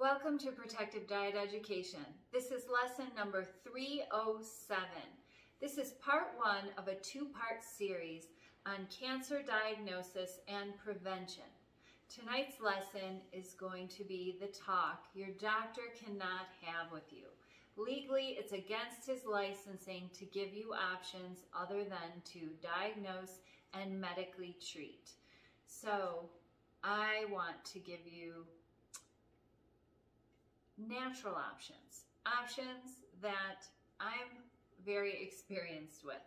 Welcome to Protective Diet Education. This is lesson number 307. This is part one of a two-part series on cancer diagnosis and prevention. Tonight's lesson is going to be the talk your doctor cannot have with you. Legally, it's against his licensing to give you options other than to diagnose and medically treat. So I want to give you natural options that I'm very experienced with.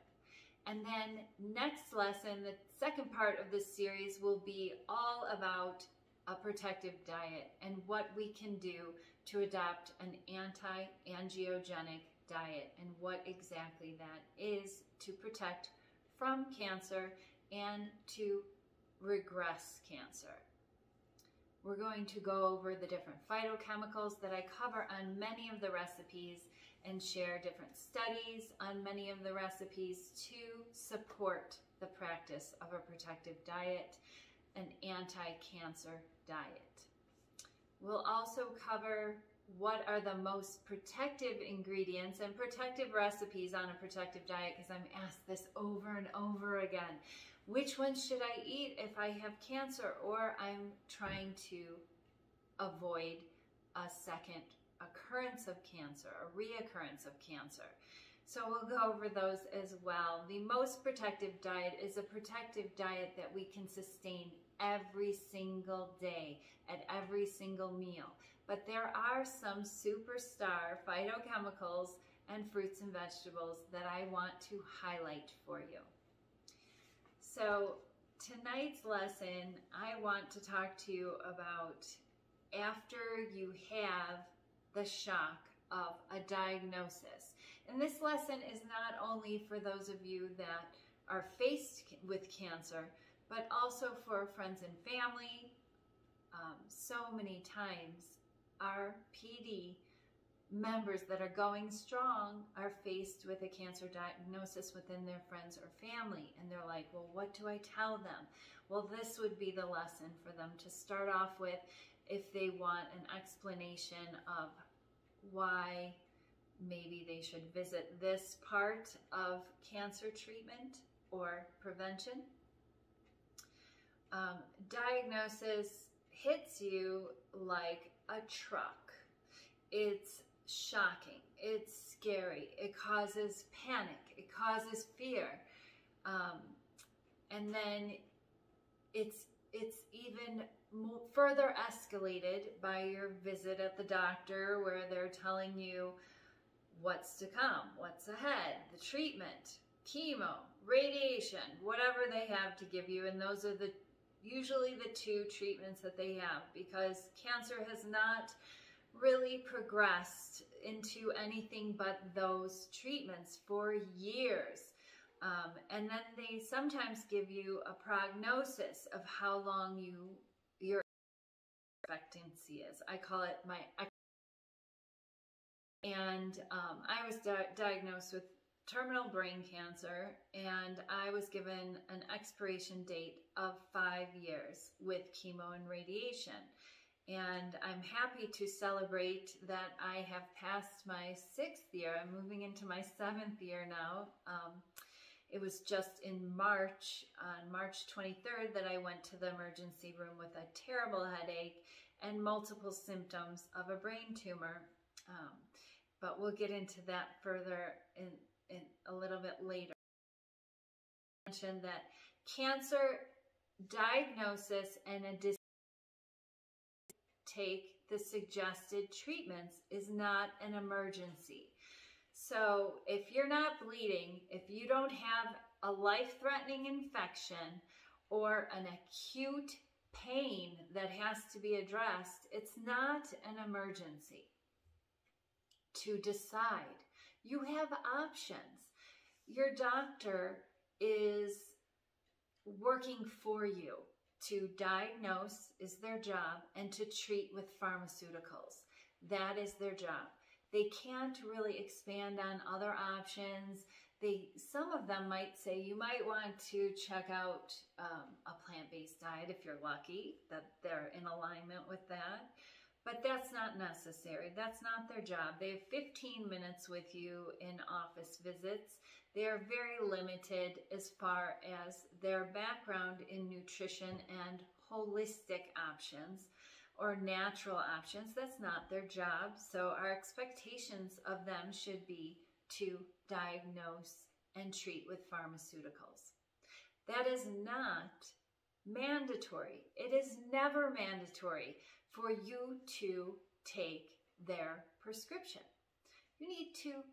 And then next lesson, the second part of this series will be all about a protective diet and what we can do to adopt an anti-angiogenic diet and what exactly that is to protect from cancer and to regress cancer. We're going to go over the different phytochemicals that I cover on many of the recipes and share different studies on many of the recipes to support the practice of a protective diet, an anti-cancer diet. We'll also cover what are the most protective ingredients and protective recipes on a protective diet, because I'm asked this over and over again. Which ones should I eat if I have cancer or I'm trying to avoid a second occurrence of cancer, a reoccurrence of cancer? So we'll go over those as well. The most protective diet is a protective diet that we can sustain every single day at every single meal. But there are some superstar phytochemicals and fruits and vegetables that I want to highlight for you. So tonight's lesson, I want to talk to you about after you have the shock of a diagnosis. And this lesson is not only for those of you that are faced with cancer, but also for friends and family. So many times our PD members that are going strong are faced with a cancer diagnosis within their friends or family, and they're like, well, what do I tell them? Well, this would be the lesson for them to start off with if they want an explanation of why maybe they should visit this part of cancer treatment or prevention. Diagnosis hits you like a truck. It's shocking, it's scary, it causes panic, it causes fear, and then it's even further escalated by your visit at the doctor, where they're telling you what's to come, what's ahead, the treatment, chemo, radiation, whatever they have to give you. And those are usually the two treatments that they have, because cancer has not really progressed into anything but those treatments for years. And then they sometimes give you a prognosis of how long your expectancy is. I call it my and I was diagnosed with terminal brain cancer, and I was given an expiration date of 5 years with chemo and radiation. And I'm happy to celebrate that I have passed my 6th year. I'm moving into my 7th year now. It was just in March, on March 23rd, that I went to the emergency room with a terrible headache and multiple symptoms of a brain tumor. But we'll get into that further in a little bit later. I mentioned that cancer diagnosis and a disease take the suggested treatments is not an emergency. So if you're not bleeding, if you don't have a life-threatening infection or an acute pain that has to be addressed, it's not an emergency. To decide, you have options. Your doctor is working for you. To diagnose is their job, and to treat with pharmaceuticals. That is their job. They can't really expand on other options. Some of them might say you might want to check out a plant-based diet if you're lucky that they're in alignment with that. But that's not necessary. That's not their job. They have 15 minutes with you in office visits. They are very limited as far as their background in nutrition and holistic options or natural options. That's not their job. So our expectations of them should be to diagnose and treat with pharmaceuticals. That is not mandatory. It is never mandatory for you to take their prescription. You need to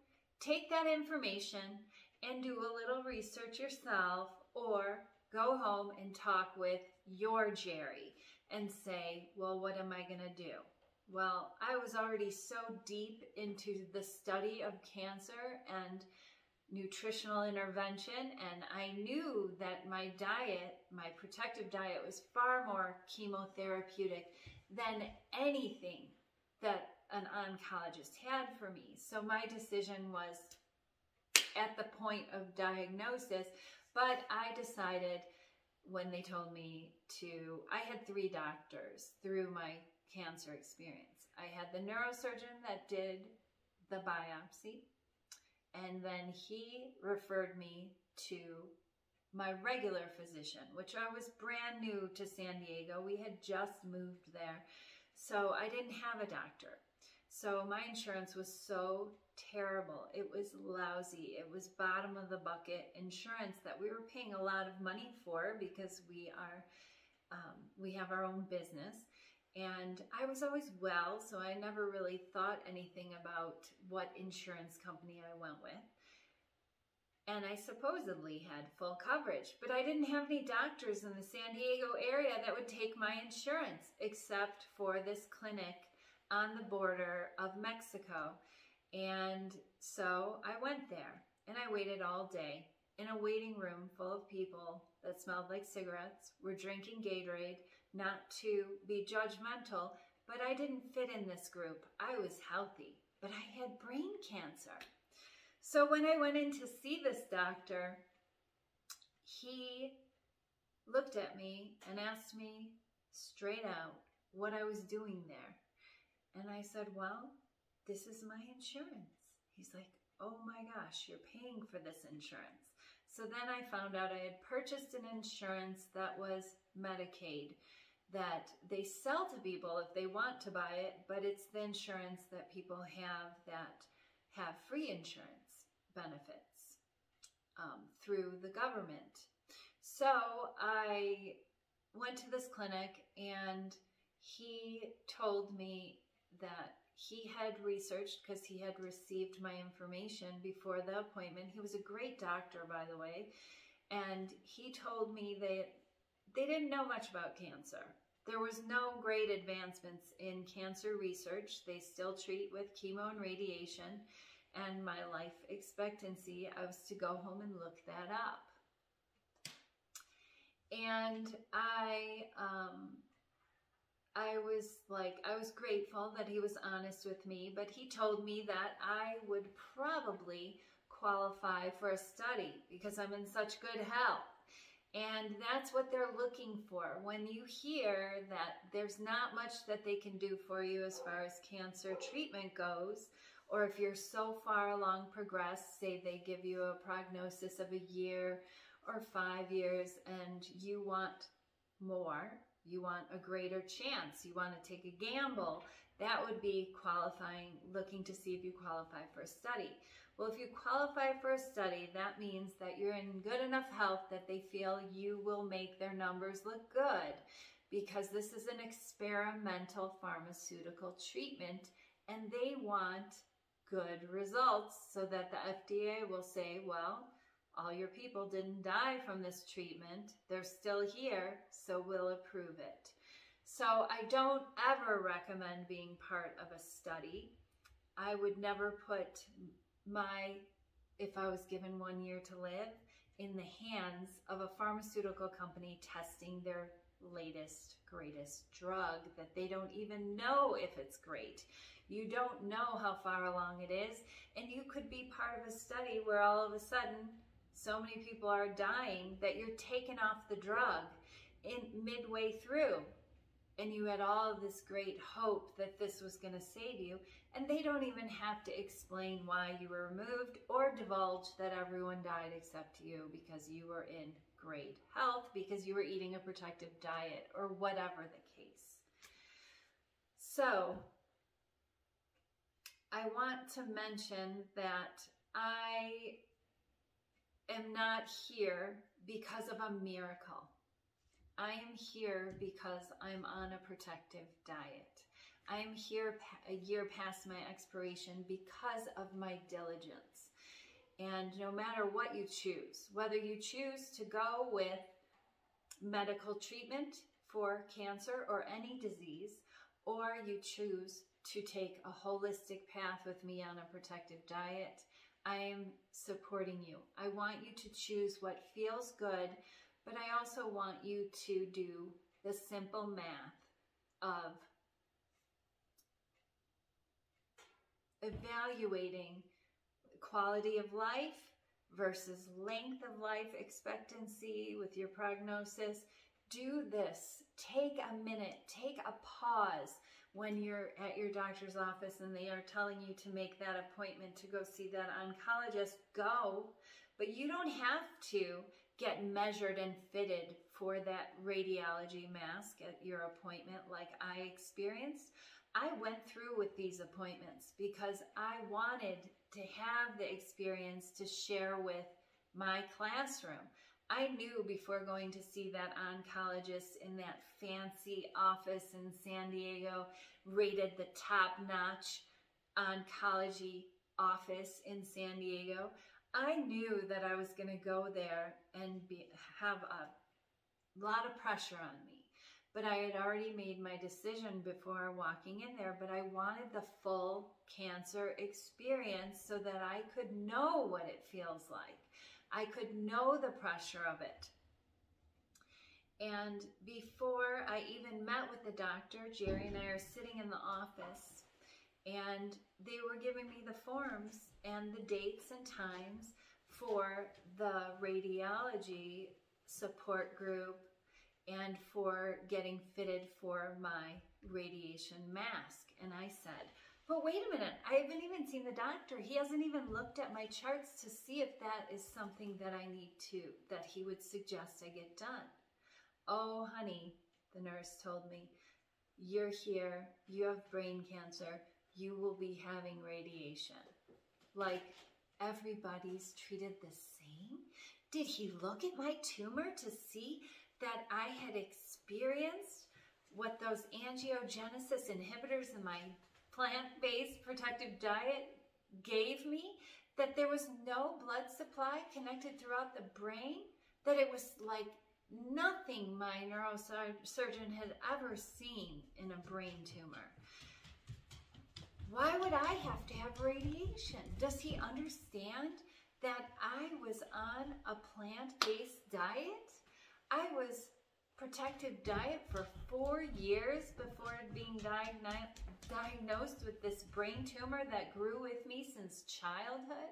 take that information and do a little research yourself, or go home and talk with your Jerry and say, well, what am I going to do? Well, I was already so deep into the study of cancer and nutritional intervention, and I knew that my diet, my protective diet, was far more chemotherapeutic than anything that an oncologist had for me. So my decision was at the point of diagnosis, but I decided when they told me I had 3 doctors through my cancer experience. I had the neurosurgeon that did the biopsy, and then he referred me to my regular physician, which I was brand new to San Diego. We had just moved there, so I didn't have a doctor. So my insurance was so terrible. It was lousy. It was bottom of the bucket insurance that we were paying a lot of money for because we have our own business. And I was always well, so I never really thought anything about what insurance company I went with. And I supposedly had full coverage, but I didn't have any doctors in the San Diego area that would take my insurance, except for this clinic on the border of Mexico. And so I went there, and I waited all day in a waiting room full of people that smelled like cigarettes, were drinking Gatorade, not to be judgmental, but I didn't fit in this group. I was healthy, but I had brain cancer. So when I went in to see this doctor, he looked at me and asked me straight out what I was doing there. And I said, well, this is my insurance. He's like, oh my gosh, you're paying for this insurance. So then I found out I had purchased an insurance that was Medicaid, that they sell to people if they want to buy it, but it's the insurance that people have that have free insurance benefits through the government. So I went to this clinic, and he told me that he had researched, because he had received my information before the appointment. He was a great doctor, by the way, and he told me that they didn't know much about cancer. There was no great advancements in cancer research. They still treat with chemo and radiation, and my life expectancy, I was to go home and look that up. And I was grateful that he was honest with me, but he told me that I would probably qualify for a study because I'm in such good health. And that's what they're looking for. When you hear that there's not much that they can do for you as far as cancer treatment goes, or if you're so far along progressed, say they give you a prognosis of a year or 5 years, and you want more, you want a greater chance, you want to take a gamble, that would be qualifying, looking to see if you qualify for a study. Well, if you qualify for a study, that means that you're in good enough health that they feel you will make their numbers look good, because this is an experimental pharmaceutical treatment, and they want good results so that the FDA will say, well, all your people didn't die from this treatment. They're still here, so we'll approve it. So I don't ever recommend being part of a study. I would never put if I was given 1 year to live, in the hands of a pharmaceutical company testing their latest, greatest drug that they don't even know if it's great. You don't know how far along it is, and you could be part of a study where all of a sudden so many people are dying that you're taken off the drug in midway through. and you had all of this great hope that this was going to save you, and they don't even have to explain why you were removed or divulge that everyone died except you because you were in great health, because you were eating a protective diet, or whatever the case. So I want to mention that I am not here because of a miracle. I am here because I'm on a protective diet. I am here a year past my expiration because of my diligence. And no matter what you choose, whether you choose to go with medical treatment for cancer or any disease, or you choose to take a holistic path with me on a protective diet, I am supporting you. I want you to choose what feels good, but I also want you to do the simple math of evaluating quality of life versus length of life expectancy with your prognosis. Do this. Take a minute. Take a pause when you're at your doctor's office and they are telling you to make that appointment to go see that oncologist. Go. But you don't have to get measured and fitted for that radiology mask at your appointment like I experienced. I went through with these appointments because I wanted to have the experience to share with my classroom. I knew before going to see that oncologist in that fancy office in San Diego, rated the top-notch oncology office in San Diego, I knew that I was going to go there and have a lot of pressure on me. But I had already made my decision before walking in there, but I wanted the full cancer experience so that I could know what it feels like. I could know the pressure of it. And before I even met with the doctor, Jerry and I are sitting in the office, and they were giving me the forms and the dates and times for the radiology support group and for getting fitted for my radiation mask. And I said, but wait a minute, I haven't even seen the doctor. He hasn't even looked at my charts to see if that is something that I need to, that he would suggest I get done. Oh, honey, the nurse told me, you're here, you have brain cancer, you will be having radiation. Like, everybody's treated the same? Did he look at my tumor to see that I had experienced what those angiogenesis inhibitors in my plant-based protective diet gave me? That there was no blood supply connected throughout the brain? That it was like nothing my neurosurgeon had ever seen in a brain tumor? Why would I have to have radiation? Does he understand that I was on a plant-based diet? I was protective diet for 4 years before being diagnosed with this brain tumor that grew with me since childhood.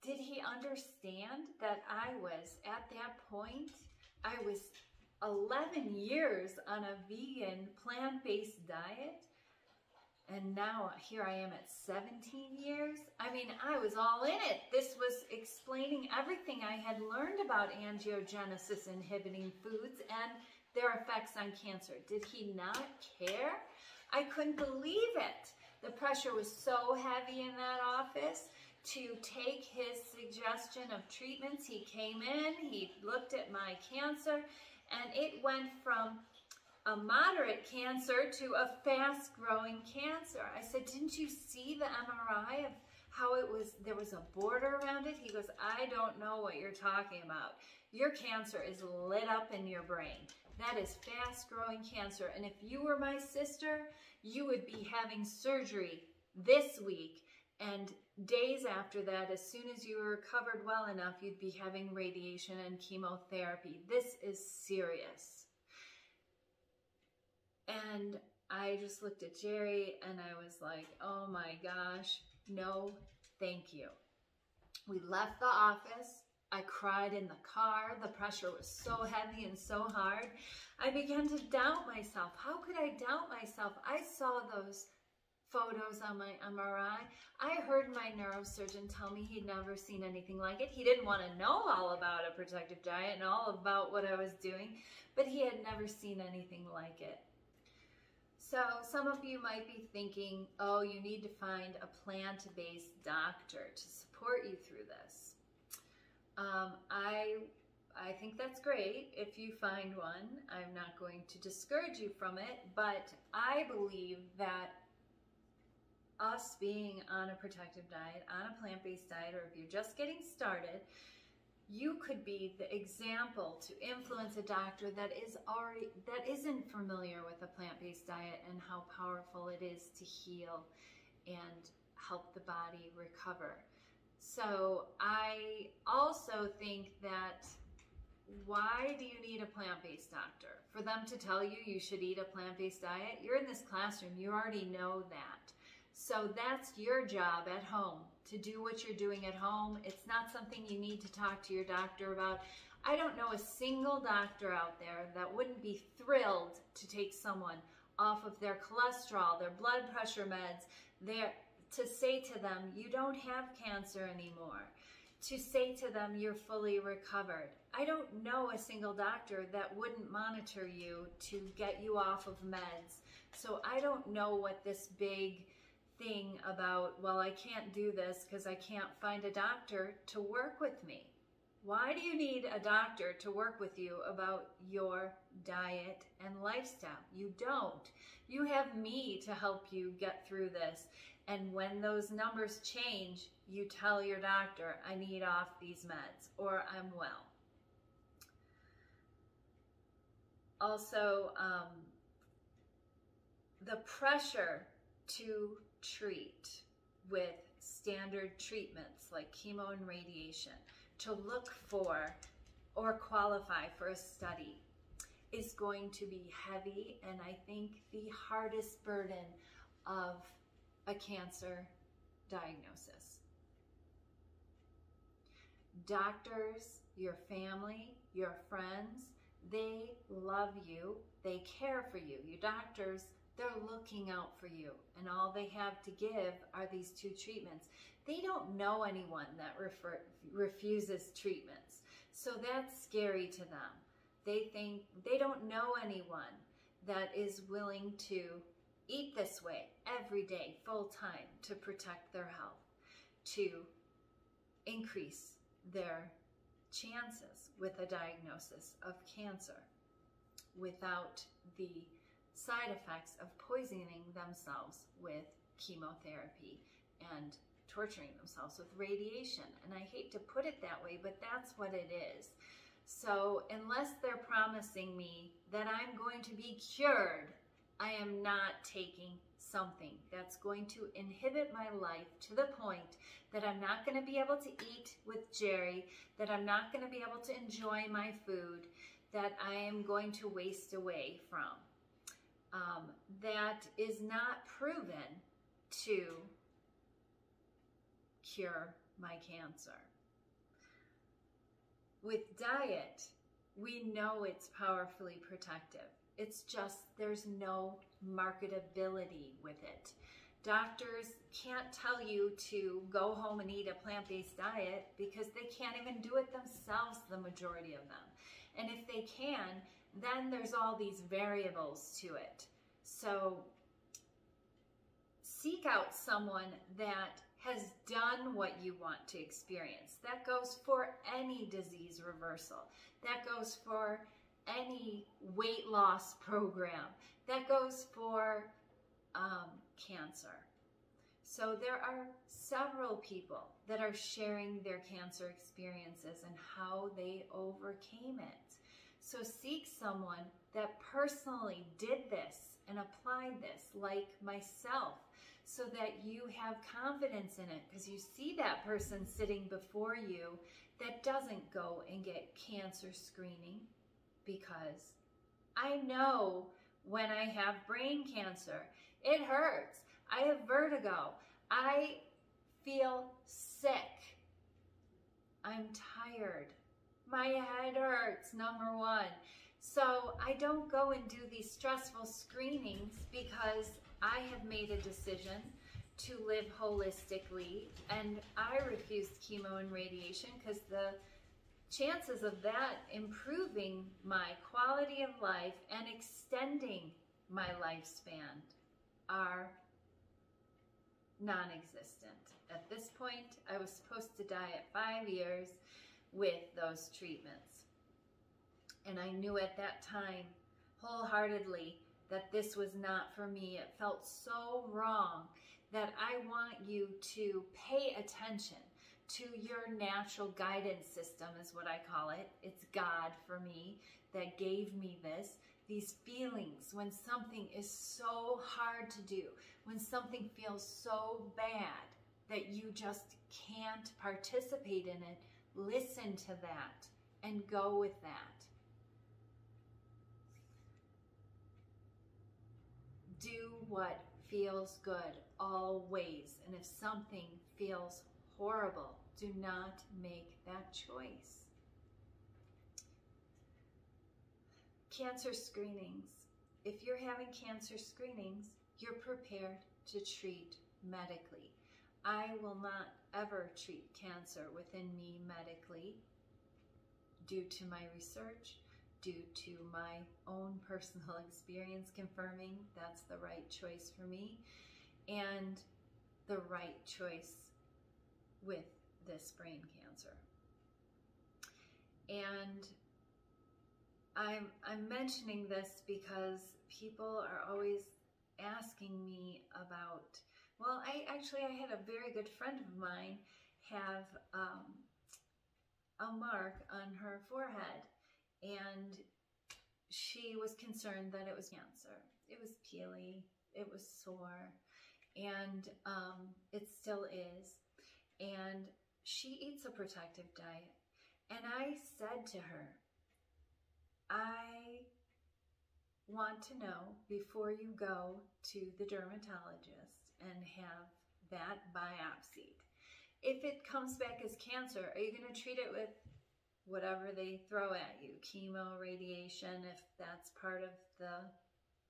Did he understand that I was, at that point, I was 11 years on a vegan plant-based diet? And now here I am at 17 years. I mean, I was all in it. This was explaining everything I had learned about angiogenesis inhibiting foods and their effects on cancer. Did he not care? I couldn't believe it. The pressure was so heavy in that office to take his suggestion of treatments. He came in, he looked at my cancer, and it went from a moderate cancer to a fast-growing cancer. I said, didn't you see the MRI of how it was, there was a border around it? He goes, I don't know what you're talking about. Your cancer is lit up in your brain. That is fast-growing cancer. And if you were my sister, you would be having surgery this week. And days after that, as soon as you were recovered well enough, you'd be having radiation and chemotherapy. This is serious. And I just looked at Jerry and I was like, oh my gosh, no, thank you. We left the office. I cried in the car. The pressure was so heavy and so hard. I began to doubt myself. How could I doubt myself? I saw those photos on my MRI. I heard my neurosurgeon tell me he'd never seen anything like it. He didn't want to know all about a protective diet and all about what I was doing, but he had never seen anything like it. So some of you might be thinking, oh, you need to find a plant-based doctor to support you through this. I think that's great if you find one. I'm not going to discourage you from it, but I believe that us being on a protective diet, on a plant-based diet, or if you're just getting started, you could be the example to influence a doctor that isn't familiar with a plant-based diet and how powerful it is to heal and help the body recover. So I also think that, why do you need a plant-based doctor? For them to tell you you should eat a plant-based diet? You're in this classroom, you already know that. So that's your job at home, to do what you're doing at home. It's not something you need to talk to your doctor about. I don't know a single doctor out there that wouldn't be thrilled to take someone off of their cholesterol, their blood pressure meds, to say to them, you don't have cancer anymore, to say to them, you're fully recovered. I don't know a single doctor that wouldn't monitor you to get you off of meds. So I don't know what this big thing about, well, I can't do this because I can't find a doctor to work with me. Why do you need a doctor to work with you about your diet and lifestyle? You don't. You have me to help you get through this. And when those numbers change, you tell your doctor, I need off these meds, or I'm well. Also, the pressure to treat with standard treatments like chemo and radiation, to look for or qualify for a study, is going to be heavy, and I think the hardest burden of a cancer diagnosis. Doctors, your family, your friends, they love you, they care for you. Your doctors, they're looking out for you, and all they have to give are these two treatments. They don't know anyone that refuses treatments, so that's scary to them. They think they don't know anyone that is willing to eat this way every day, full time, to protect their health, to increase their chances with a diagnosis of cancer without the side effects of poisoning themselves with chemotherapy and torturing themselves with radiation. And I hate to put it that way, but that's what it is. So unless they're promising me that I'm going to be cured, I am not taking something that's going to inhibit my life to the point that I'm not going to be able to eat with Jerry, that I'm not going to be able to enjoy my food, that I am going to waste away from. That is not proven to cure my cancer. With diet, we know it's powerfully protective. It's just there's no marketability with it. Doctors can't tell you to go home and eat a plant-based diet because they can't even do it themselves, the majority of them. And if they can, then there's all these variables to it. So seek out someone that has done what you want to experience. That goes for any disease reversal. That goes for any weight loss program. That goes for cancer. So there are several people that are sharing their cancer experiences and how they overcame it. So seek someone that personally did this and applied this, like myself, so that you have confidence in it, because you see that person sitting before you that doesn't go and get cancer screening, because I know when I have brain cancer, it hurts. I have vertigo. I feel sick. I'm tired. My head hurts, number one. So I don't go and do these stressful screenings because I have made a decision to live holistically, and I refused chemo and radiation because the chances of that improving my quality of life and extending my lifespan are non-existent. At this point, I was supposed to die at 5 years with those treatments. And I knew at that time, wholeheartedly, that this was not for me. It felt so wrong that I want you to pay attention to your natural guidance system, is what I call it. It's God for me that gave me this. These feelings when something is so hard to do, when something feels so bad that you just can't participate in it, listen to that and go with that. Do what feels good always. And if something feels horrible, do not make that choice. Cancer screenings. If you're having cancer screenings, you're prepared to treat medically. I will not ever treat cancer within me medically due to my research, due to my own personal experience confirming that's the right choice for me and the right choice with this brain cancer. And I'm mentioning this because people are always asking me about, well, I had a very good friend of mine have a mark on her forehead, and she was concerned that it was cancer. It was peely, it was sore, and it still is. And she eats a protective diet. And I said to her, I want to know before you go to the dermatologist and have that biopsied. If it comes back as cancer, are you going to treat it with whatever they throw at you? Chemo, radiation, if that's part of the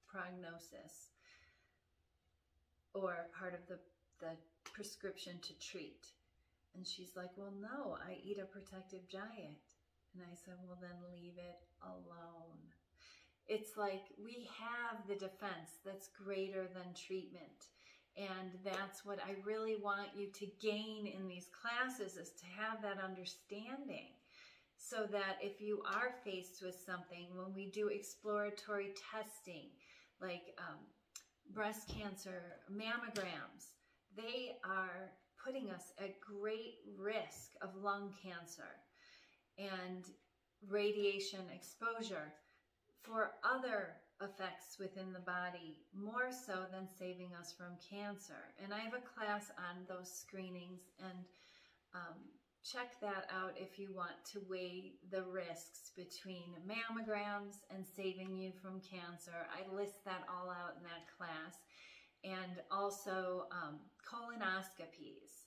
prognosis or part of the prescription to treat. And she's like, well, no, I eat a protective diet. And I said, well, then leave it alone. It's like we have the defense that's greater than treatment. And that's what I really want you to gain in these classes, is to have that understanding. So that if you are faced with something, when we do exploratory testing, like breast cancer, mammograms, they are putting us at great risk of lung cancer and radiation exposure for other effects within the body, more so than saving us from cancer. And I have a class on those screenings, and check that out if you want to weigh the risks between mammograms and saving you from cancer. I list that all out in that class. And also colonoscopies.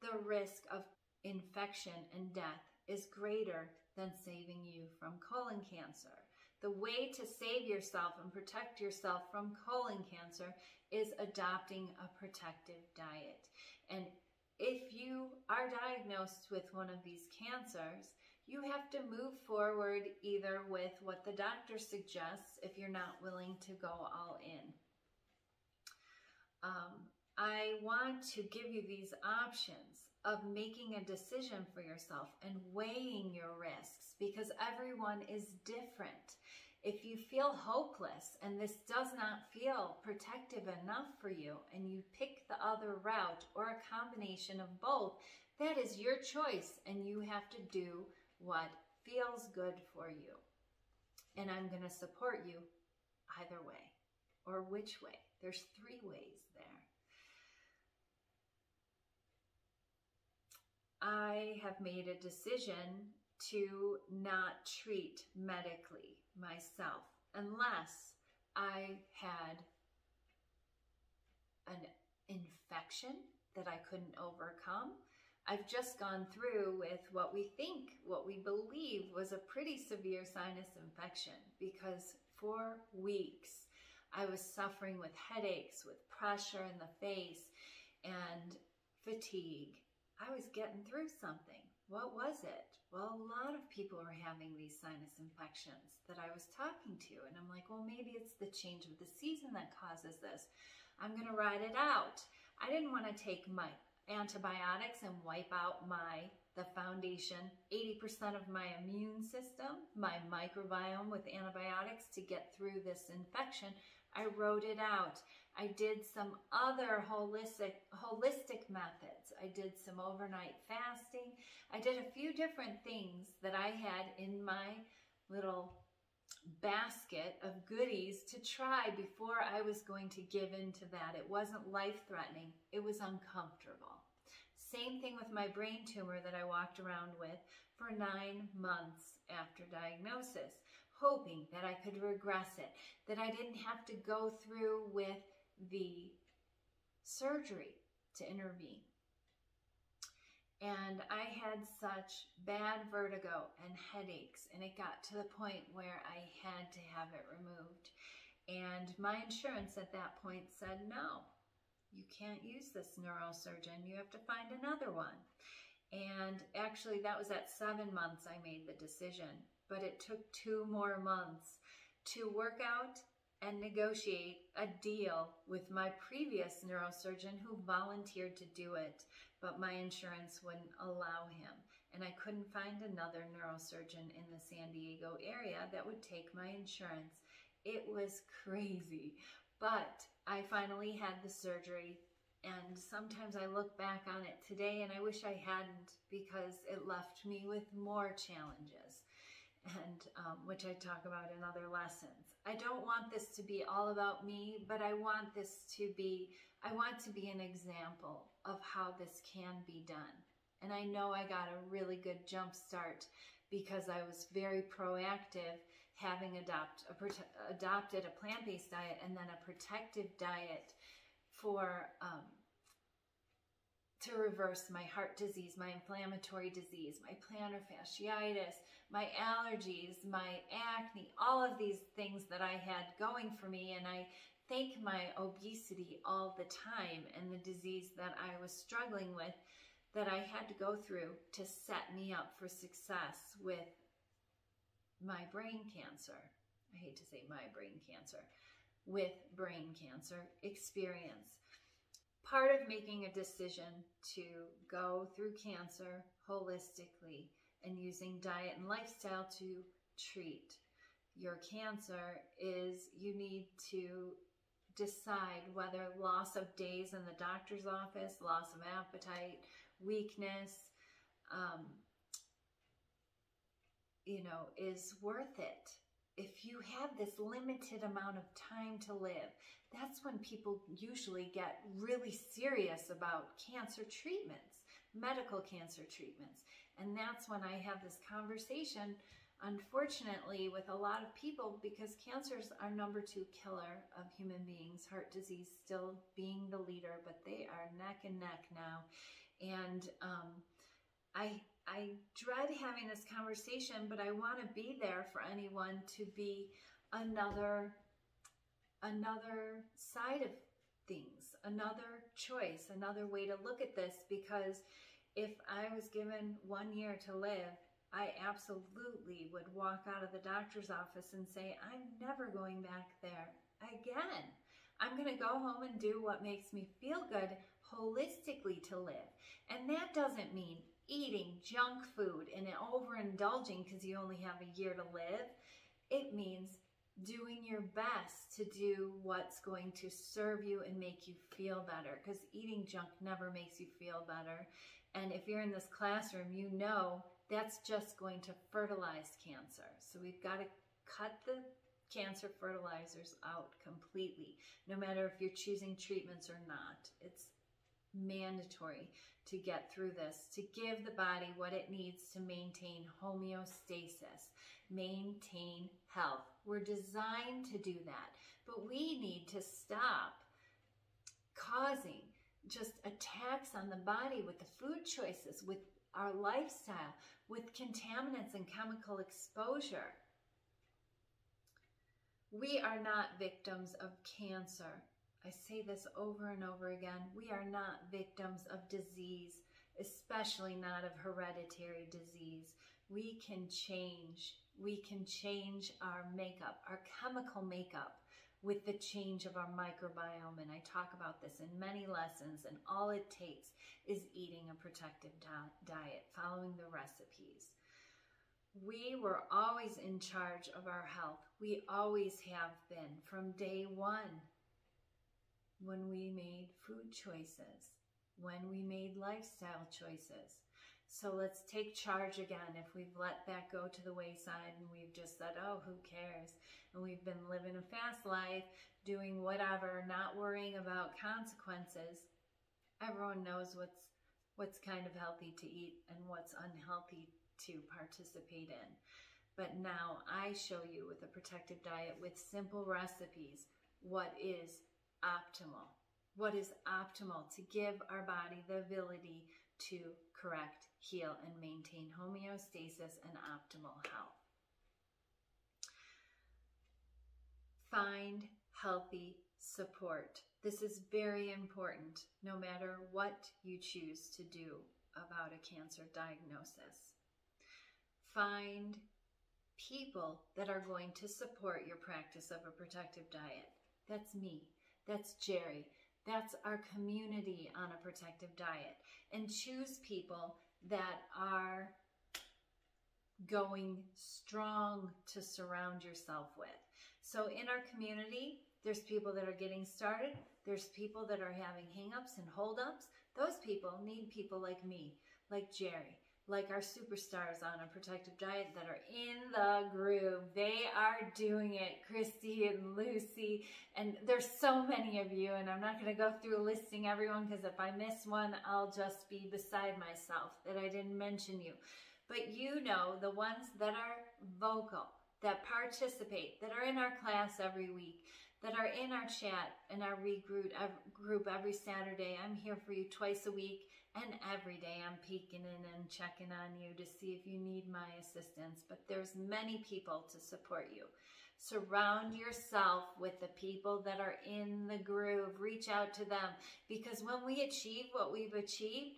The risk of infection and death is greater than saving you from colon cancer. The way to save yourself and protect yourself from colon cancer is adopting a protective diet. And if you are diagnosed with one of these cancers, you have to move forward either with what the doctor suggests if you're not willing to go all in. I want to give you these options of making a decision for yourself and weighing your risks, because everyone is different. If you feel hopeless and this does not feel protective enough for you, and you pick the other route or a combination of both, that is your choice, and you have to do what feels good for you. And I'm going to support you either way. Or which way? There's 3 ways there. I have made a decision to not treat medically myself unless I had an infection that I couldn't overcome. I've just gone through with what we believe was a pretty severe sinus infection, because for weeks I was suffering with headaches, with pressure in the face, and fatigue. I was getting through something. What was it? Well, a lot of people were having these sinus infections that I was talking to, and I'm like, well, maybe it's the change of the season that causes this. I'm going to ride it out. I didn't want to take my antibiotics and wipe out the foundation, 80% of my immune system, my microbiome with antibiotics to get through this infection. I wrote it out. I did some other holistic methods. I did some overnight fasting. I did a few different things that I had in my little basket of goodies to try before I was going to give into that. It wasn't life-threatening. It was uncomfortable. Same thing with my brain tumor that I walked around with for 9 months after diagnosis, hoping that I could regress it, that I didn't have to go through with the surgery to intervene. And I had such bad vertigo and headaches, and it got to the point where I had to have it removed. And my insurance at that point said, no, you can't use this neurosurgeon. You have to find another one. And actually, that was at 7 months I made the decision, but it took 2 more months to work out and negotiate a deal with my previous neurosurgeon who volunteered to do it, but my insurance wouldn't allow him. And I couldn't find another neurosurgeon in the San Diego area that would take my insurance. It was crazy, but I finally had the surgery, and sometimes I look back on it today and I wish I hadn't, because it left me with more challenges, and which I talk about in other lessons. I don't want this to be all about me, but I want to be an example of how this can be done. And I know I got a really good jump start because I was very proactive, having adopted a plant-based diet and then a protective diet for to reverse my heart disease, my inflammatory disease, my plantar fasciitis, my allergies, my acne, all of these things that I had going for me. And I thank my obesity all the time and the disease that I was struggling with, that I had to go through to set me up for success with my brain cancer. I hate to say my brain cancer, with brain cancer experience. Part of making a decision to go through cancer holistically and using diet and lifestyle to treat your cancer is you need to decide whether loss of days in the doctor's office, loss of appetite, weakness, is worth it. If you have this limited amount of time to live, that's when people usually get really serious about cancer treatments, medical cancer treatments. And that's when I have this conversation, unfortunately, with a lot of people, because cancers are #2 killer of human beings, heart disease still being the leader, but they are neck and neck now. And I dread having this conversation, but I want to be there for anyone to be another side of things, another choice, another way to look at this. Because if I was given 1 year to live, I absolutely would walk out of the doctor's office and say, I'm never going back there again. I'm going to go home and do what makes me feel good holistically to live. And that doesn't mean eating junk food and overindulging because you only have a year to live. It means doing your best to do what's going to serve you and make you feel better, because eating junk never makes you feel better. And if you're in this classroom, you know that's just going to fertilize cancer. So we've got to cut the cancer fertilizers out completely, no matter if you're choosing treatments or not. It's mandatory to get through this, to give the body what it needs to maintain homeostasis, maintain health. We're designed to do that, but we need to stop causing just attacks on the body with the food choices, with our lifestyle, with contaminants and chemical exposure. We are not victims of cancer. I say this over and over again. We are not victims of disease, especially not of hereditary disease. We can change. We can change our makeup, our chemical makeup, with the change of our microbiome. And I talk about this in many lessons, and all it takes is eating a protective diet, following the recipes. We were always in charge of our health. We always have been from day one, when we made food choices, when we made lifestyle choices. So let's take charge again. If we've let that go to the wayside and we've just said, oh, who cares? And we've been living a fast life, doing whatever, not worrying about consequences. Everyone knows what's kind of healthy to eat and what's unhealthy to participate in. But now I show you with a protective diet with simple recipes what is optimal. What is optimal to give our body the ability to correct, heal, and maintain homeostasis and optimal health. Find healthy support. This is very important no matter what you choose to do about a cancer diagnosis. Find people that are going to support your practice of a protective diet. That's me. That's Jerry. That's our community on a protective diet. And choose people that are going strong to surround yourself with. So in our community, there's people that are getting started. There's people that are having hang-ups and hold-ups. Those people need people like me, like Jerry, like our superstars on a protective diet that are in the groove. They are doing it, Christy and Lucy, and there's so many of you, and I'm not going to go through listing everyone because if I miss one, I'll just be beside myself that I didn't mention you. But you know the ones that are vocal, that participate, that are in our class every week, that are in our chat and our group every Saturday. I'm here for you twice a week. And every day I'm peeking in and checking on you to see if you need my assistance. But there's many people to support you. Surround yourself with the people that are in the groove. Reach out to them. Because when we achieve what we've achieved,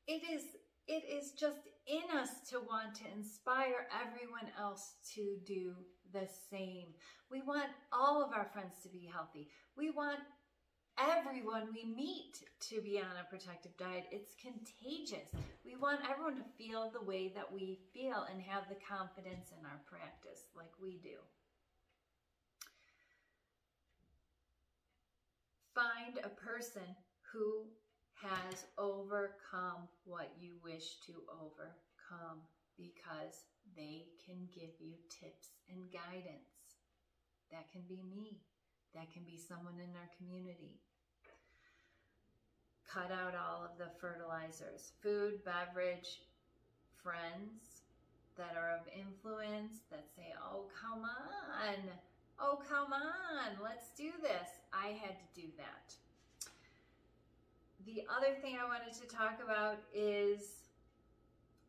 it is just in us to want to inspire everyone else to do the same. We want all of our friends to be healthy. We want everyone we meet to be on a protective diet. It's contagious. We want everyone to feel the way that we feel and have the confidence in our practice like we do. Find a person who has overcome what you wish to overcome, because they can give you tips and guidance. That can be me. That can be someone in our community. Cut out all of the fertilizers. Food, beverage, friends that are of influence that say, oh, come on. Oh, come on. Let's do this. I had to do that. The other thing I wanted to talk about is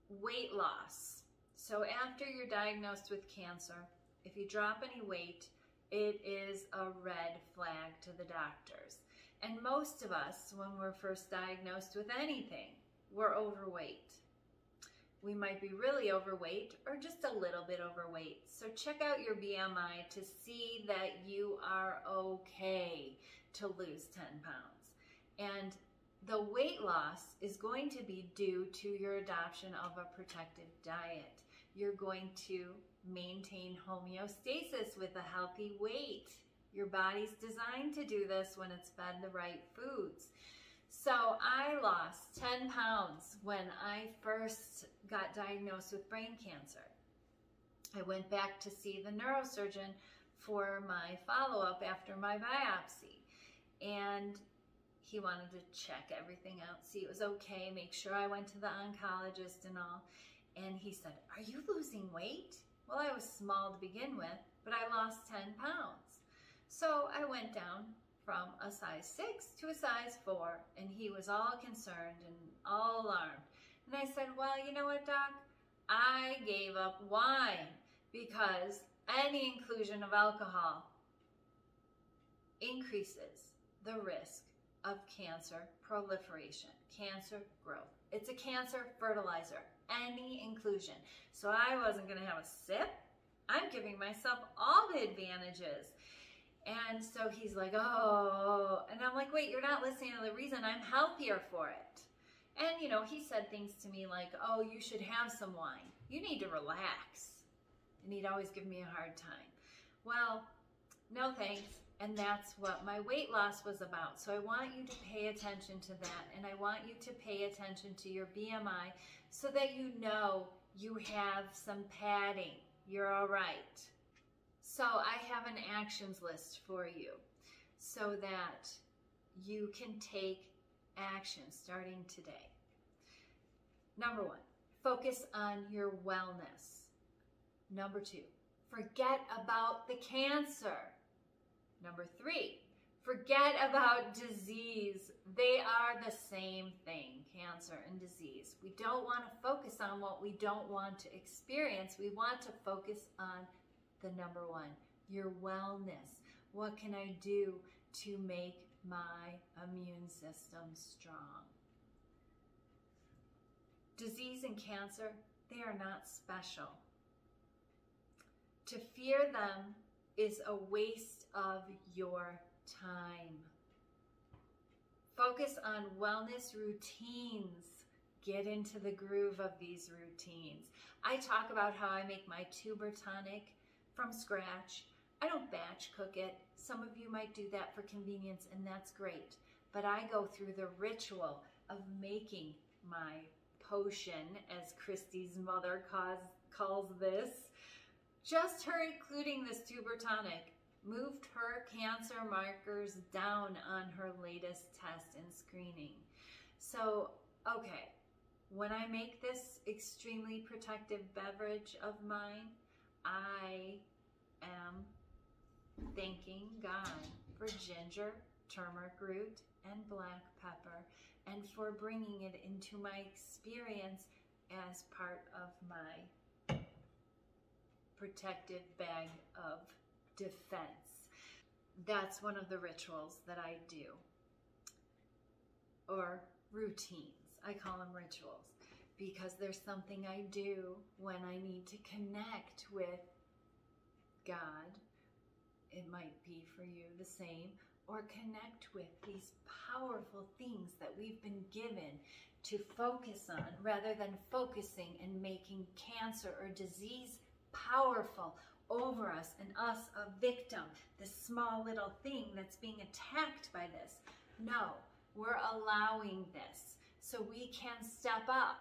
weight loss. So after you're diagnosed with cancer, if you drop any weight, it is a red flag to the doctors. And most of us, when we're first diagnosed with anything, we're overweight. We might be really overweight or just a little bit overweight. So check out your BMI to see that you are okay to lose 10 pounds. And the weight loss is going to be due to your adoption of a protective diet. You're going to maintain homeostasis with a healthy weight. Your body's designed to do this when it's fed the right foods. So I lost 10 pounds when I first got diagnosed with brain cancer. I went back to see the neurosurgeon for my follow-up after my biopsy. And he wanted to check everything out, see it was okay, make sure I went to the oncologist and all. And he said, are you losing weight? Well, I was small to begin with, but I lost 10 pounds. So I went down from a size 6 to a size 4, and he was all concerned and all alarmed. And I said, well, you know what, Doc? I gave up wine because any inclusion of alcohol increases the risk of cancer proliferation, cancer growth. It's a cancer fertilizer, any inclusion. So I wasn't going to have a sip. I'm giving myself all the advantages. And so he's like, oh, and I'm like, wait, you're not listening to the reason. I'm healthier for it. And, you know, he said things to me like, oh, you should have some wine. You need to relax. And he'd always give me a hard time. Well, no thanks. And that's what my weight loss was about. So I want you to pay attention to that. And I want you to pay attention to your BMI so that you know you have some padding. You're all right. So I have an actions list for you so that you can take action starting today. Number 1, focus on your wellness. Number 2, forget about the cancer. Number 3, forget about disease. They are the same thing, cancer and disease. We don't want to focus on what we don't want to experience. We want to focus on the number 1, your wellness. What can I do to make my immune system strong? Disease and cancer, they are not special. To fear them is a waste of your time. Focus on wellness routines. Get into the groove of these routines. I talk about how I make my tuber tonic from scratch. I don't batch cook it. Some of you might do that for convenience, and that's great. But I go through the ritual of making my potion, as Christy's mother calls this. Just her including this tuber tonic moved her cancer markers down on her latest test and screening. So, okay, when I make this extremely protective beverage of mine, I am thanking God for ginger, turmeric root, and black pepper, and for bringing it into my experience as part of my protective bag of defense. That's one of the rituals that I do, or routines. I call them rituals because there's something I do when I need to connect with God. It might be for you the same, or connect with these powerful things that we've been given to focus on, rather than focusing and making cancer or disease powerful over us and us a victim, this small little thing that's being attacked by this. No, we're allowing this so we can step up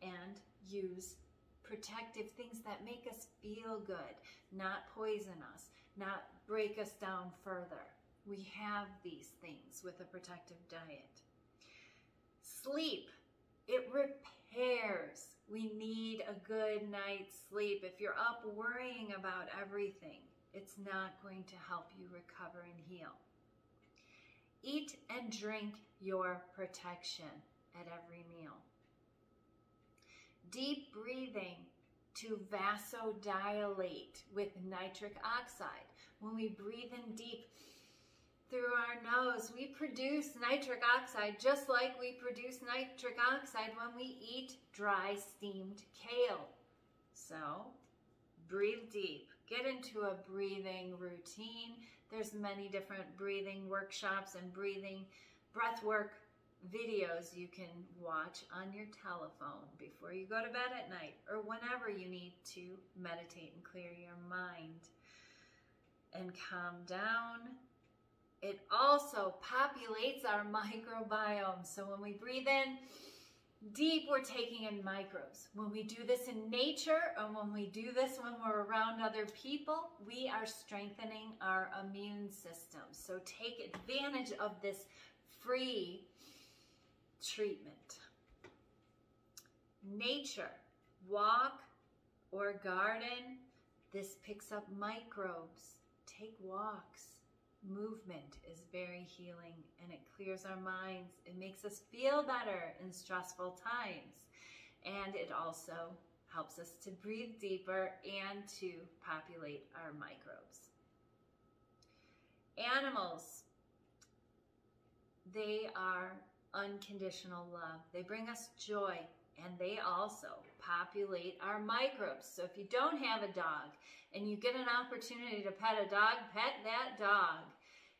and use protective things that make us feel good, not poison us, not break us down further. We have these things with a protective diet. Sleep, it repairs. We need a good night's sleep. If you're up worrying about everything, it's not going to help you recover and heal. Eat and drink your protection at every meal. Deep breathing to vasodilate with nitric oxide. When we breathe in deep through our nose, we produce nitric oxide just like we produce nitric oxide when we eat dry steamed kale. So breathe deep. Get into a breathing routine. There's many different breathing workshops and breathing breath work videos you can watch on your telephone before you go to bed at night, or whenever you need to meditate and clear your mind and calm down. It also populates our microbiome. So when we breathe in deep, we're taking in microbes. When we do this in nature, and when we do this when we're around other people, we are strengthening our immune system. So take advantage of this free treatment. Nature, walk or garden. This picks up microbes. Take walks. movement is very healing, and it clears our minds. It makes us feel better in stressful times. And it also helps us to breathe deeper and to populate our microbes. Animals, they are unconditional love. They bring us joy, and they also populate our microbes. So if you don't have a dog and you get an opportunity to pet a dog, pet that dog.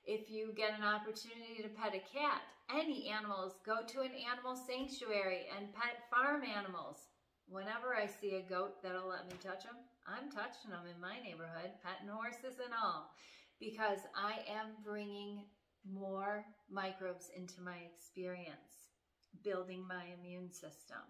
If you get an opportunity to pet a cat, any animals, go to an animal sanctuary and pet farm animals. Whenever I see a goat that'll let me touch them, I'm touching them in my neighborhood, petting horses and all, because I am bringing more microbes into my experience, building my immune system.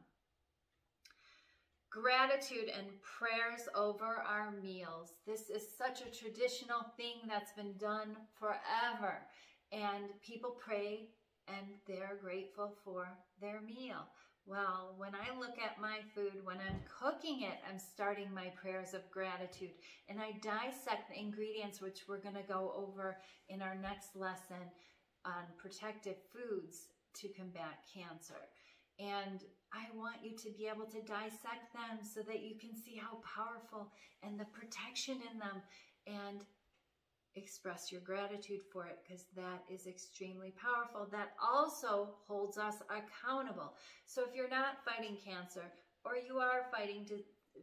Gratitude and prayers over our meals. This is such a traditional thing that's been done forever. And people pray and they're grateful for their meal. Well, when I look at my food, when I'm cooking it, I'm starting my prayers of gratitude. And I dissect the ingredients, which we're going to go over in our next lesson on protective foods to combat cancer. And I want you to be able to dissect them so that you can see how powerful and the protection in them, and express your gratitude for it, because that is extremely powerful. That also holds us accountable. So if you're not fighting cancer, or you are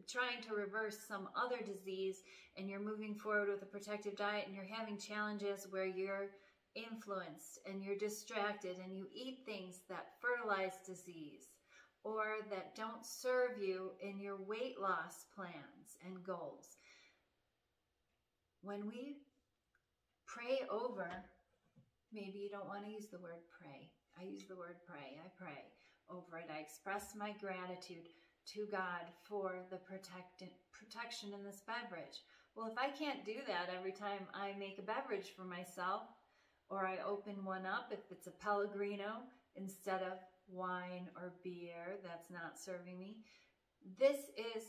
trying to reverse some other disease, and you're moving forward with a protective diet, and you're having challenges where you're influenced and you're distracted and you eat things that fertilize disease or that don't serve you in your weight loss plans and goals, when we pray over, maybe you don't want to use the word pray. I use the word pray. I pray over it. I express my gratitude to God for the protection in this beverage. Well, if I can't do that every time I make a beverage for myself, or I open one up, if it's a Pellegrino instead of wine or beer that's not serving me, this is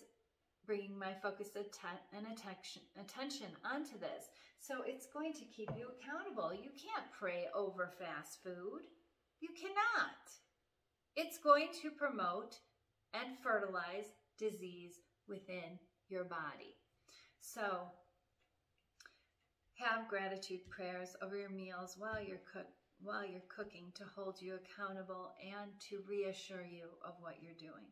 bringing my focus and attention onto this. So it's going to keep you accountable. You can't pray over fast food. You cannot. It's going to promote and fertilize disease within your body. So have gratitude prayers over your meals while you're cooking, to hold you accountable and to reassure you of what you're doing.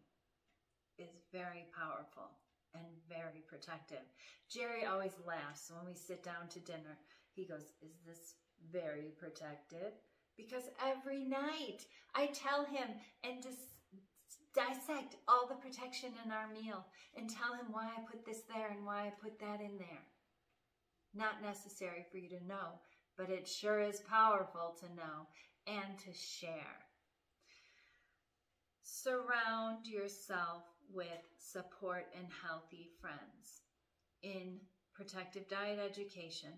Is very powerful and very protective. Jerry always laughs when we sit down to dinner. He goes, "Is this very protective?" Because every night I tell him and just dissect all the protection in our meal and tell him why I put this there and why I put that in there. Not necessary for you to know, but it sure is powerful to know and to share. Surround yourself with support and healthy friends. In protective diet education,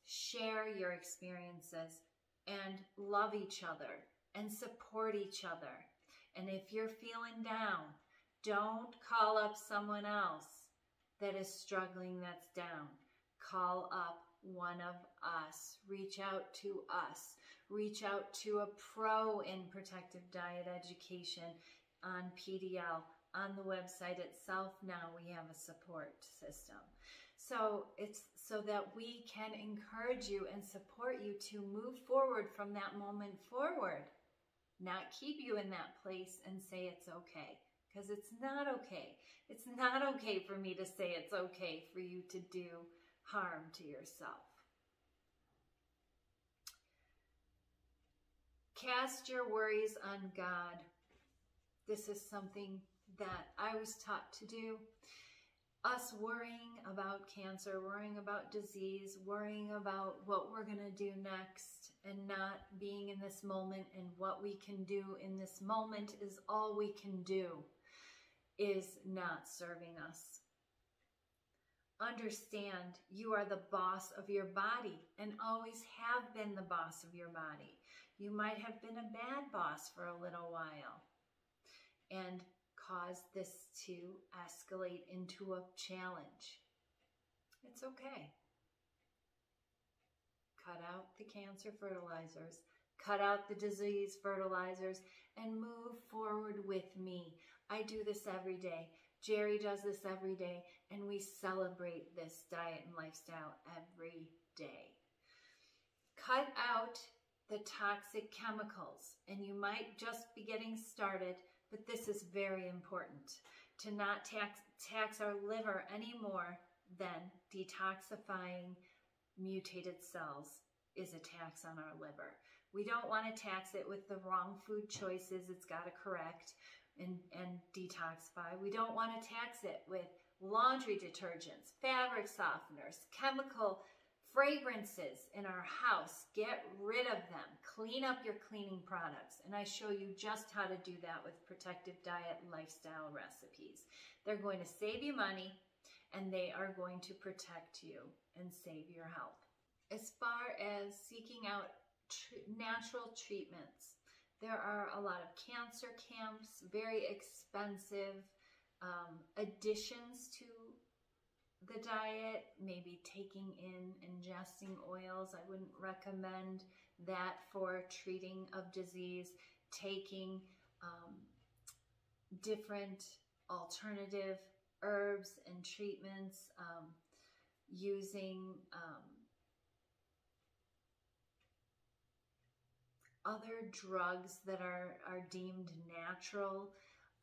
share your experiences and love each other and support each other. And if you're feeling down, don't call up someone else that is struggling, that's down. Call up one of us. Reach out to us. Reach out to a pro in protective diet education on PDL. On the website itself now we have a support system. So it's so that we can encourage you and support you to move forward from that moment forward. Not keep you in that place and say it's okay, because it's not okay. It's not okay for me to say it's okay for you to do harm to yourself. Cast your worries on God. This is something that I was taught to do. Us worrying about cancer, worrying about disease, worrying about what we're going to do next, and not being in this moment and what we can do in this moment is all we can do, is not serving us. Understand you are the boss of your body and always have been the boss of your body. You might have been a bad boss for a little while and caused this to escalate into a challenge. It's okay. cut out the cancer fertilizers, cut out the disease fertilizers, and move forward with me. I do this every day. Jerry does this every day, and we celebrate this diet and lifestyle every day. Cut out the toxic chemicals, and you might just be getting started, but this is very important to not tax our liver any more than detoxifying mutated cells is a tax on our liver. We don't want to tax it with the wrong food choices it's got to correct and detoxify. We don't want to tax it with laundry detergents, fabric softeners, chemical fragrances in our house. Get rid of them. Clean up your cleaning products. And I show you just how to do that with Protective Diet lifestyle recipes. They're going to save you money, and they are going to protect you and save your health. As far as seeking out natural treatments, there are a lot of cancer camps, very expensive additions to the diet, maybe ingesting oils. I wouldn't recommend that for treating of disease. Taking different alternative herbs and treatments, using other drugs that are deemed natural.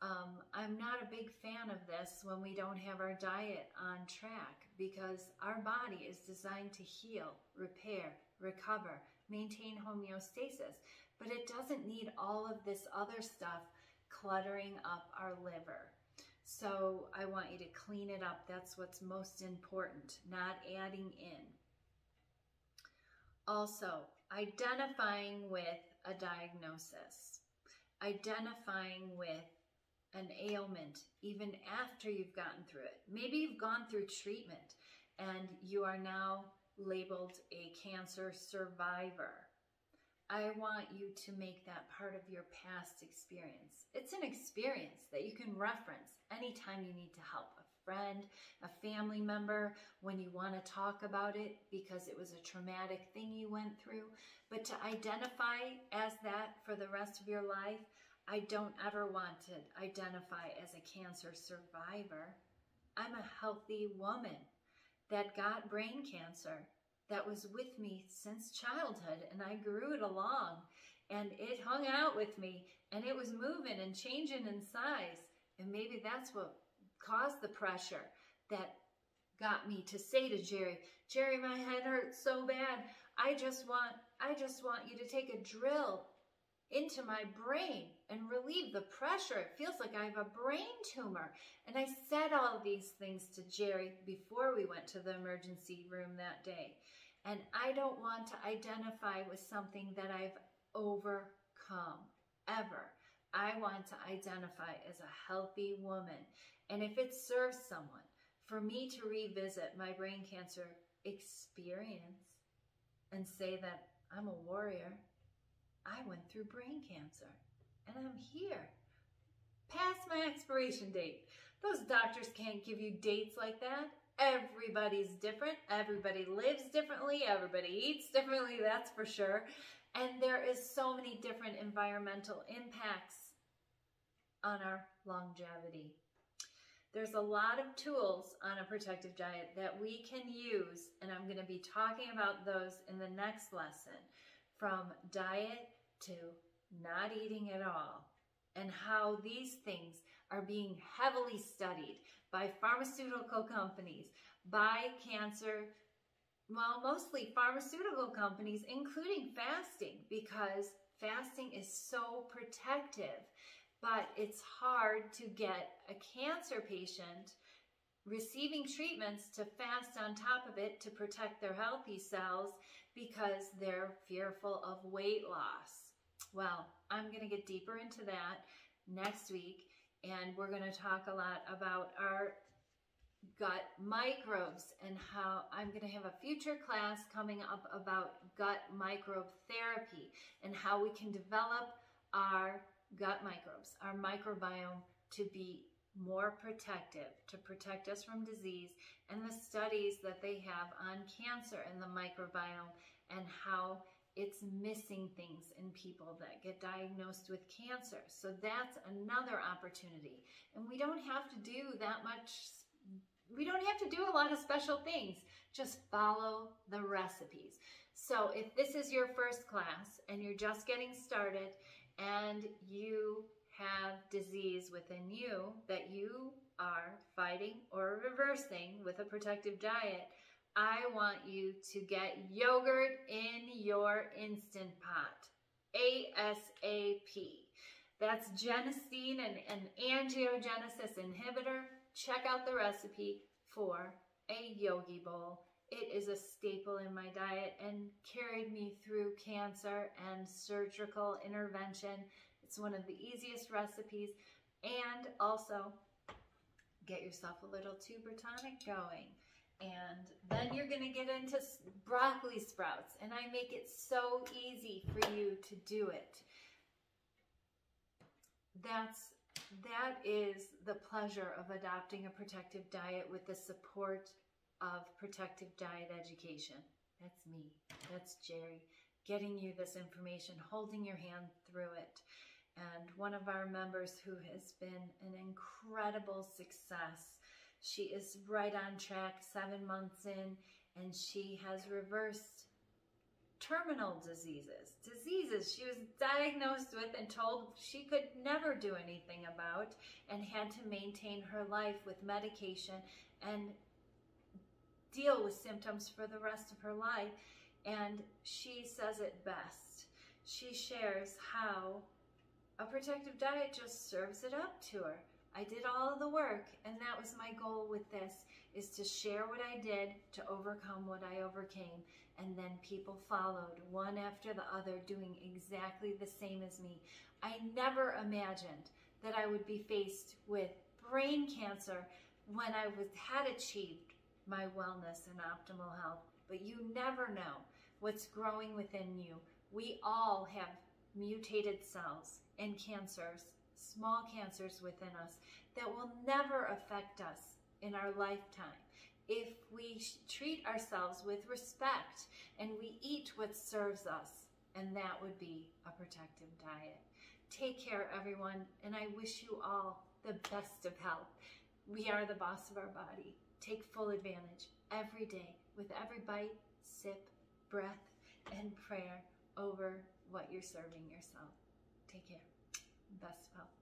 I'm not a big fan of this when we don't have our diet on track, because our body is designed to heal, repair, recover, maintain homeostasis, but it doesn't need all of this other stuff cluttering up our liver. So I want you to clean it up. That's what's most important, not adding in. Also, identifying with a diagnosis, identifying with an ailment even after you've gotten through it. Maybe you've gone through treatment and you are now labeled a cancer survivor. I want you to make that part of your past experience. It's an experience that you can reference anytime you need to help a friend, a family member, when you want to talk about it because it was a traumatic thing you went through. But to identify as that for the rest of your life, I don't ever want to identify as a cancer survivor. I'm a healthy woman that got brain cancer that was with me since childhood, and I grew it along, and it hung out with me, and it was moving and changing in size. And maybe that's what caused the pressure that got me to say to Jerry, Jerry, my head hurts so bad. I just want you to take a drill into my brain and relieve the pressure. It feels like I have a brain tumor. And I said all of these things to Jerry before we went to the emergency room that day. And I don't want to identify with something that I've overcome, ever. I want to identify as a healthy woman. And if it serves someone, for me to revisit my brain cancer experience and say that I'm a warrior, I went through brain cancer and I'm here, past my expiration date. Those doctors can't give you dates like that. Everybody's different. Everybody lives differently. Everybody eats differently, that's for sure. And there is so many different environmental impacts on our longevity. There's a lot of tools on a protective diet that we can use, and I'm going to be talking about those in the next lesson, from diet to not eating at all, and how these things are being heavily studied by pharmaceutical companies, by cancer, well, mostly pharmaceutical companies, including fasting, because fasting is so protective. But it's hard to get a cancer patient receiving treatments to fast on top of it to protect their healthy cells because they're fearful of weight loss. Well, I'm going to get deeper into that next week, and we're going to talk a lot about our gut microbes and how I'm going to have a future class coming up about gut microbe therapy and how we can develop our gut microbes, our microbiome, to be more protective, to protect us from disease, and the studies that they have on cancer and the microbiome and how it's missing things in people that get diagnosed with cancer. So that's another opportunity. And we don't have to do that much, we don't have to do a lot of special things. Just follow the recipes. So if this is your first class and you're just getting started and you have disease within you that you are fighting or reversing with a protective diet, I want you to get yogurt in your Instant Pot, ASAP. That's genistein and an angiogenesis inhibitor. Check out the recipe for a Yogi Bowl. It is a staple in my diet and carried me through cancer and surgical intervention. It's one of the easiest recipes. And also, get yourself a little tuber tonic going. And then you're going to get into broccoli sprouts. And I make it so easy for you to do it. That is the pleasure of adopting a protective diet with the support of Protective Diet Education. That's me. That's Jerry. Getting you this information, holding your hand through it. And one of our members who has been an incredible success. She is right on track, 7 months in, and she has reversed terminal diseases she was diagnosed with and told she could never do anything about, and had to maintain her life with medication and deal with symptoms for the rest of her life. And she says it best. She shares how a protective diet just serves it up to her. I did all of the work, and that was my goal with this, is to share what I did to overcome what I overcame. And then people followed, one after the other, doing exactly the same as me. I never imagined that I would be faced with brain cancer when I had achieved my wellness and optimal health. But you never know what's growing within you. We all have mutated cells and cancers, small cancers within us that will never affect us in our lifetime if we treat ourselves with respect and we eat what serves us, and that would be a protective diet. Take care, everyone, and I wish you all the best of health. We are the boss of our body. Take full advantage every day with every bite, sip, breath, and prayer over what you're serving yourself. Take care. Best of health.